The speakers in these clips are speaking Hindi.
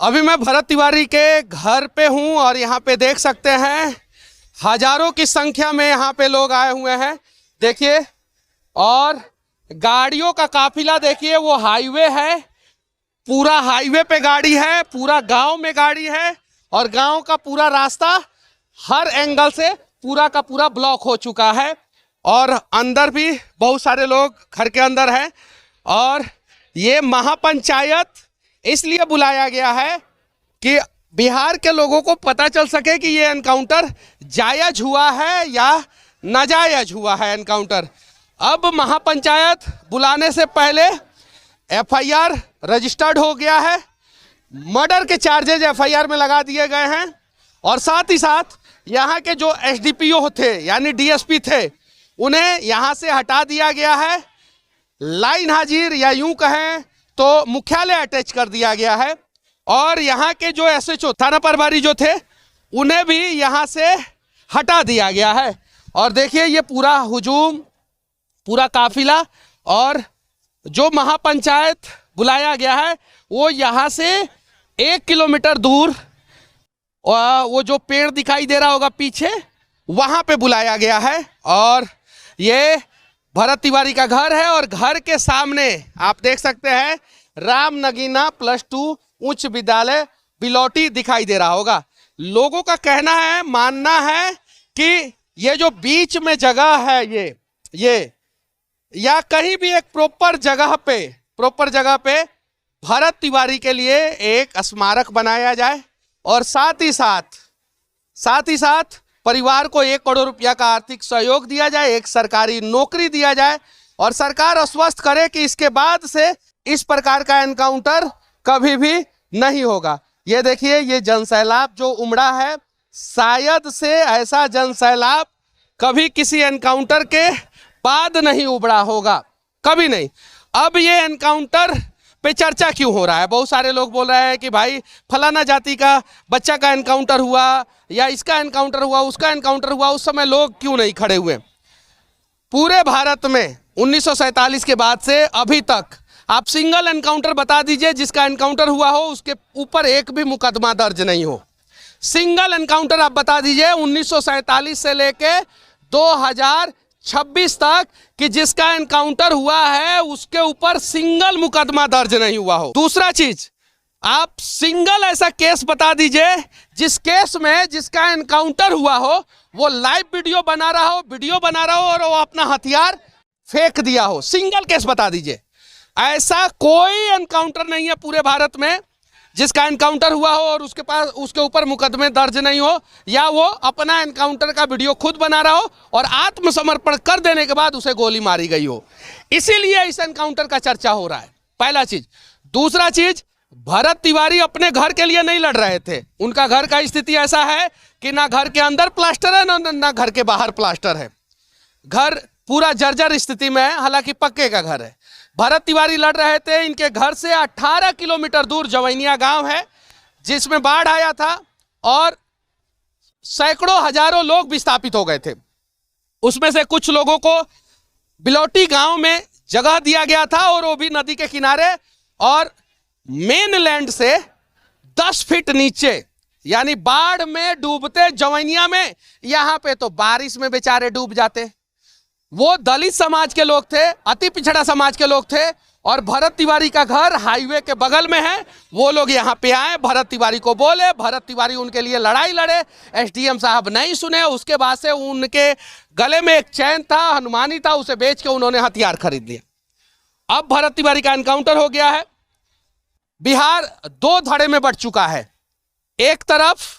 अभी मैं भरत तिवारी के घर पे हूँ और यहाँ पे देख सकते हैं हजारों की संख्या में यहाँ पे लोग आए हुए हैं। देखिए, और गाड़ियों का काफिला देखिए, वो हाईवे है, पूरा हाईवे पे गाड़ी है, पूरा गांव में गाड़ी है और गांव का पूरा रास्ता हर एंगल से पूरा का पूरा ब्लॉक हो चुका है। और अंदर भी बहुत सारे लोग घर के अंदर हैं। और ये महापंचायत इसलिए बुलाया गया है कि बिहार के लोगों को पता चल सके कि ये एनकाउंटर जायज हुआ है या नाजायज हुआ है एनकाउंटर। अब महापंचायत बुलाने से पहले एफआईआर रजिस्टर्ड हो गया है, मर्डर के चार्जेज एफआईआर में लगा दिए गए हैं और साथ ही साथ यहाँ के जो एसडीपीओ थे यानी डीएसपी थे उन्हें यहाँ से हटा दिया गया है। लाइन हाजिर या यूं कहें तो मुख्यालय अटैच कर दिया गया है और यहाँ के जो एसएचओ थाना प्रभारी जो थे उन्हें भी यहाँ से हटा दिया गया है। और देखिए, ये पूरा हुजूम, पूरा काफिला और जो महापंचायत बुलाया गया है वो यहाँ से 1 किलोमीटर दूर वो जो पेड़ दिखाई दे रहा होगा पीछे, वहाँ पे बुलाया गया है। और ये भरत तिवारी का घर है और घर के सामने आप देख सकते हैं राम नगीना +2 उच्च विद्यालय बिलौटी दिखाई दे रहा होगा। लोगों का कहना है, मानना है कि ये जो बीच में जगह है ये या कहीं भी एक प्रॉपर जगह पे भरत तिवारी के लिए एक स्मारक बनाया जाए और साथ ही साथ परिवार को 1 करोड़ रुपया का आर्थिक सहयोग दिया जाए, एक सरकारी नौकरी दिया जाए और सरकार आश्वस्त करे कि इसके बाद से इस प्रकार का एनकाउंटर कभी भी नहीं होगा। ये देखिए, ये जनसैलाब जो उमड़ा है, शायद से ऐसा जनसैलाब कभी किसी एनकाउंटर के बाद नहीं उमड़ा होगा, कभी नहीं। अब ये एनकाउंटर पे चर्चा क्यों हो रहा है? बहुत सारे लोग बोल रहे हैं कि भाई फलाना जाति का बच्चा का एनकाउंटर हुआ या इसका एनकाउंटर हुआ, उसका एनकाउंटर हुआ, उस समय लोग क्यों नहीं खड़े हुए? पूरे भारत में 1947 के बाद से अभी तक आप सिंगल एनकाउंटर बता दीजिए जिसका एनकाउंटर हुआ हो उसके ऊपर एक भी मुकदमा दर्ज नहीं हो। सिंगल एनकाउंटर आप बता दीजिए 1947 से लेके 2026 तक कि जिसका एनकाउंटर हुआ है उसके ऊपर सिंगल मुकदमा दर्ज नहीं हुआ हो। दूसरा चीज, आप सिंगल ऐसा केस बता दीजिए जिस केस में जिसका एनकाउंटर हुआ हो वो लाइव वीडियो बना रहा हो और वो अपना हथियार फेंक दिया हो। सिंगल केस बता दीजिए। ऐसा कोई एनकाउंटर नहीं है पूरे भारत में जिसका एनकाउंटर हुआ हो और उसके ऊपर मुकदमे दर्ज नहीं हो या वो अपना एनकाउंटर का वीडियो खुद बना रहा हो और आत्मसमर्पण कर देने के बाद उसे गोली मारी गई हो। इसीलिए इस एनकाउंटर का चर्चा हो रहा है, पहला चीज। दूसरा चीज, भरत तिवारी अपने घर के लिए नहीं लड़ रहे थे। उनका घर का स्थिति ऐसा है कि ना घर के अंदर प्लास्टर है ना घर के बाहर प्लास्टर है। घर पूरा जर्जर स्थिति में है, हालांकि पक्के का घर है। भरत तिवारी लड़ रहे थे। इनके घर से 18 किलोमीटर दूर जवैनिया गांव है जिसमें बाढ़ आया था और सैकड़ों हजारों लोग विस्थापित हो गए थे। उसमें से कुछ लोगों को बिलौटी गांव में जगह दिया गया था और वो भी नदी के किनारे और मेन लैंड से 10 फीट नीचे, यानी बाढ़ में डूबते जवैनिया में, यहां पे तो बारिश में बेचारे डूब जाते। वो दलित समाज के लोग थे, अति पिछड़ा समाज के लोग थे और भरत तिवारी का घर हाईवे के बगल में है। वो लोग यहाँ पे आए, भरत तिवारी को बोले, भरत तिवारी उनके लिए लड़ाई लड़े। एसडीएम साहब नहीं सुने। उसके बाद से उनके गले में एक चैन था, हनुमानी था, उसे बेच के उन्होंने हथियार खरीद लिया। अब भरत तिवारी का एनकाउंटर हो गया है। बिहार 2 धड़े में बढ़ चुका है। एक तरफ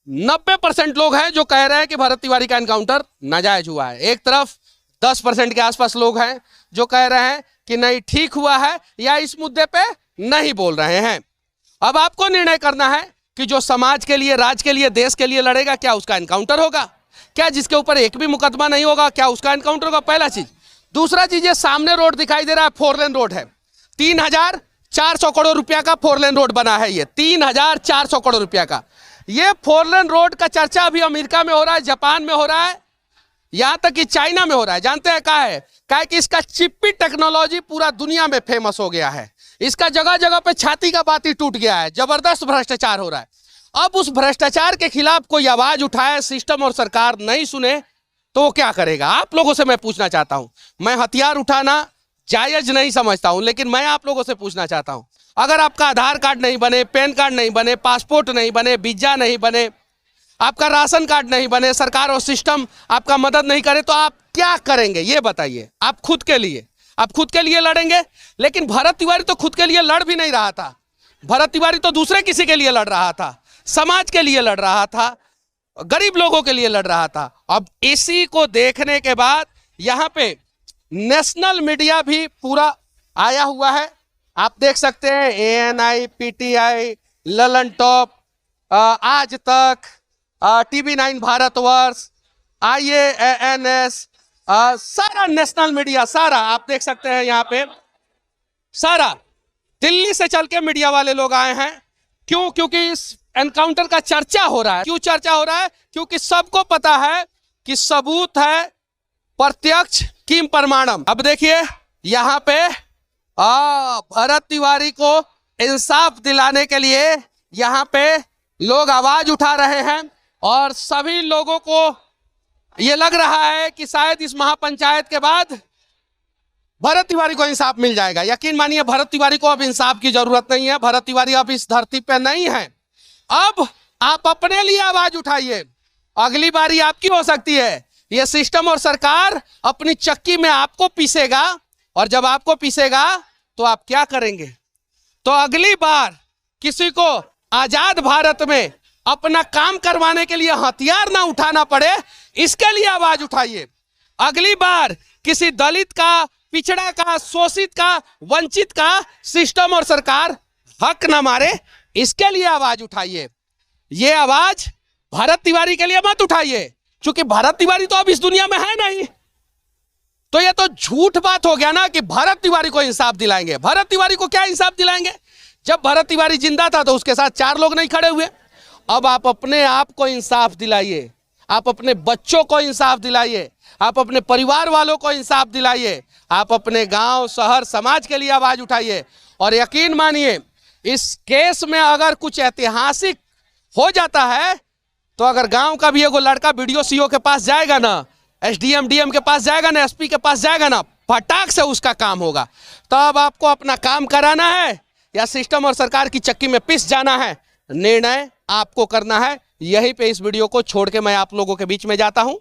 90% लोग हैं जो कह रहे हैं कि भरत तिवारी का एनकाउंटर नाजायज हुआ है। एक तरफ 10% के आसपास लोग हैं जो कह रहे हैं कि नहीं, ठीक हुआ है या इस मुद्दे पे नहीं बोल रहे हैं। अब आपको निर्णय करना है कि जो समाज के लिए, राज्य के लिए, देश के लिए लड़ेगा, क्या उसका एनकाउंटर होगा? क्या जिसके ऊपर एक भी मुकदमा नहीं होगा, क्या उसका एनकाउंटर होगा? पहला चीज। दूसरा चीज, ये सामने रोड दिखाई दे रहा है, 4 लेन रोड है। 3400 करोड़ रुपया का 4 लेन रोड बना है। ये 3400 करोड़ रुपया का ये 4 लेन रोड का चर्चा अभी अमेरिका में हो रहा है, जापान में हो रहा है, यहां तक कि चाइना में हो रहा है। जानते हैं क्या है कि इसका चिप्पी टेक्नोलॉजी पूरा दुनिया में फेमस हो गया है। इसका जगह जगह पे छाती का बाती टूट गया है, जबरदस्त भ्रष्टाचार हो रहा है। अब उस भ्रष्टाचार के खिलाफ कोई आवाज उठाए, सिस्टम और सरकार नहीं सुने तो वो क्या करेगा? आप लोगों से मैं पूछना चाहता हूं। मैं हथियार उठाना जायज नहीं समझता हूं, लेकिन मैं आप लोगों से पूछना चाहता हूं, अगर आपका आधार कार्ड नहीं बने, पैन कार्ड नहीं बने, पासपोर्ट नहीं बने, वीजा नहीं बने, आपका राशन कार्ड नहीं बने, सरकार और सिस्टम आपका मदद नहीं करे, तो आप क्या करेंगे? ये बताइए। आप खुद के लिए लड़ेंगे। लेकिन भरत तिवारी तो खुद के लिए लड़ भी नहीं रहा था। भरत तिवारी तो दूसरे किसी के लिए लड़ रहा था, समाज के लिए लड़ रहा था, गरीब लोगों के लिए लड़ रहा था। अब इसी को देखने के बाद यहाँ पे नेशनल मीडिया भी पूरा आया हुआ है। आप देख सकते हैं ANI, PTI, ललन टॉप, आज तक, TV9 भारतवर्ष, IANS, सारा नेशनल मीडिया, सारा आप देख सकते हैं यहाँ पे, सारा दिल्ली से चल के मीडिया वाले लोग आए हैं। क्यों? क्योंकि इस एनकाउंटर का चर्चा हो रहा है। क्यों चर्चा हो रहा है? क्योंकि सबको पता है कि सबूत है प्रत्यक्ष किम प्रमाणम। अब देखिए यहाँ पे भरत तिवारी को इंसाफ दिलाने के लिए यहाँ पे लोग आवाज उठा रहे हैं और सभी लोगों को ये लग रहा है कि शायद इस महापंचायत के बाद भरत तिवारी को इंसाफ मिल जाएगा। यकीन मानिए भरत तिवारी को अब इंसाफ की जरूरत नहीं है। भरत तिवारी अब इस धरती पे नहीं है। अब आप अपने लिए आवाज उठाइए। अगली बारी आपकी हो सकती है। ये सिस्टम और सरकार अपनी चक्की में आपको पीसेगा, और जब आपको पीसेगा तो आप क्या करेंगे? तो अगली बार किसी को आजाद भारत में अपना काम करवाने के लिए हथियार ना उठाना पड़े, इसके लिए आवाज उठाइए। अगली बार किसी दलित का, पिछड़ा का, शोषित का, वंचित का सिस्टम और सरकार हक ना मारे, इसके लिए आवाज उठाइए। ये आवाज भरत तिवारी के लिए मत उठाइए, क्योंकि भरत तिवारी तो अब इस दुनिया में है नहीं। तो ये तो झूठ बात हो गया ना कि भरत तिवारी को इंसाफ दिलाएंगे। भरत तिवारी को क्या इंसाफ दिलाएंगे? जब भरत तिवारी जिंदा था तो उसके साथ 4 लोग नहीं खड़े हुए। अब आप अपने आप को इंसाफ दिलाइए, आप अपने बच्चों को इंसाफ दिलाइए, आप अपने परिवार वालों को इंसाफ दिलाइए, आप अपने गांव, शहर, समाज के लिए आवाज उठाइए। और यकीन मानिए इस केस में अगर कुछ ऐतिहासिक हो जाता है तो अगर गांव का भी एगो लड़का BDO CO के पास जाएगा ना, SDM DM के पास जाएगा ना, SP के पास जाएगा ना, फटाक से उसका काम होगा। तो अब आपको अपना काम कराना है या सिस्टम और सरकार की चक्की में पिस जाना है, निर्णय आपको करना है। यहीं पे इस वीडियो को छोड़ के मैं आप लोगों के बीच में जाता हूं।